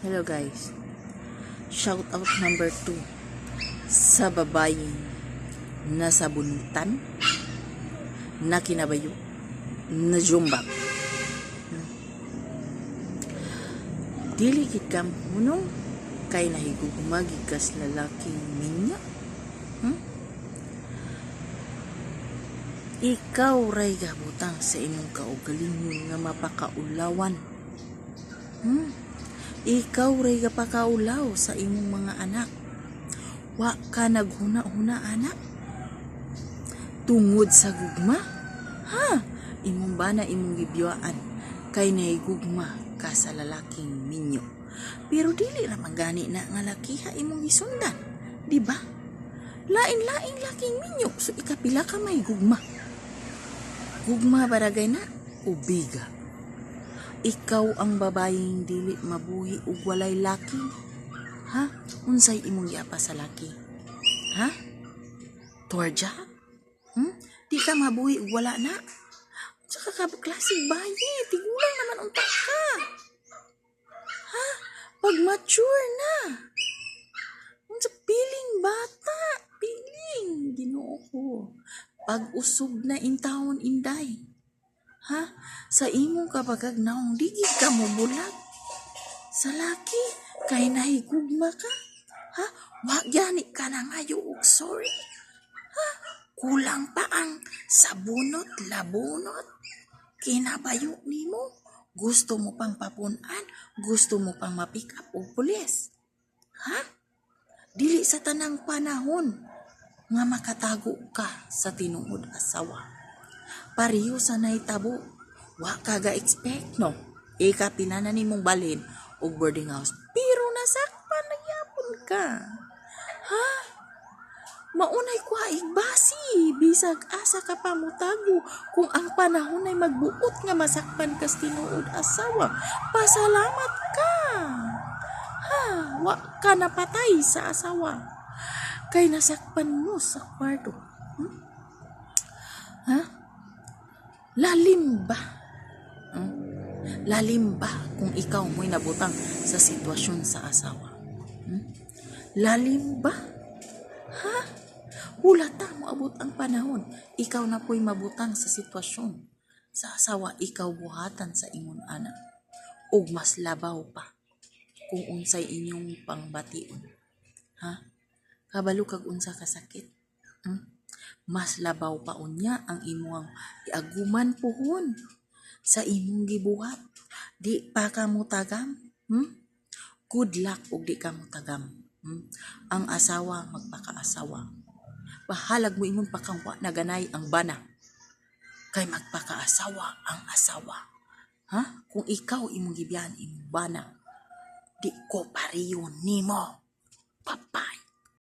Hello guys, shout out number 2 sa babaeng nasa bunitan, na kinabayo, na jumbak. Dili gid ka munong kay nahigugumagi kas lalaking minya. Ikaw ray gabutang sa imong kaugalingon nga mapakaulawan. Ikaw ray gapakaulaw sa imong mga anak. Wa ka naghuna-huna anak tungod sa gugma. Imong bana imong gibyaan kay nahigugma ka sa lalaking minyo. Pero dili ra magani na nga lakiha imong gisundan, di ba? Lain-laing laking minyo, so ikapila ka may gugma. Gugma baragay na ubiga. Ikaw ang babayeng dili mabuhi ug walay laki. Unsay imong giapa sa laki? Tuwarja? Di ka mabuhi ug wala na. Saka ka klaseng bayi, tigulang naman unta ka. Pag mature na. Unsa piling bata, piling Ginoo ko. Pag usog na intawon inday. Sa imong kapagagnaong digid ka mo bulag. Sa laki, kay nahigugma ka. Wa gani ka na ngayo og sorry. Kulang pa ang sabunot, labunot. Kinabayo nimo. Gusto mo pang papunan, gusto mo pang ma-pick up og pulis. Dili sa tanang panahon nga makatago ka sa tinuod asawa. Pareho sa naitabo, wa ka ga-expect no. Ikapila na nimong balhin og boarding house. Pero nasakpan na yapon ka. Maunay kwa igbasi, bisag asa ka pa mutago kung ang panahon ay magbuot nga masakpan kas tinuod asawa. Pasalamat ka. Wa ka napatay sa asawa. Kay nasakpan mo sa kwarto. Lalim ba? Lalim ba kung ikaw mo'y nabutang sa sitwasyon sa asawa? Lalim ba? Hulata mo abot ang panahon. Ikaw na po'y mabutang sa sitwasyon sa asawa, ikaw buhatan sa imong anak. Ug mas labaw pa kung unsay inyong pangbation. Kabalo kag unsa ka sakit. Mas labaw pa unya ang imong iaguman puhon sa imong gibuhat. Di pa ka mo tagam. Good luck ug di ka mo tagam. Ang asawa magpakaasawa. Bahalag mo imong pakangwa na ganay ang bana. Kay magpakaasawa ang asawa. Kung ikaw imong gibiyan imong bana, di ko pariyon nimo. Papay.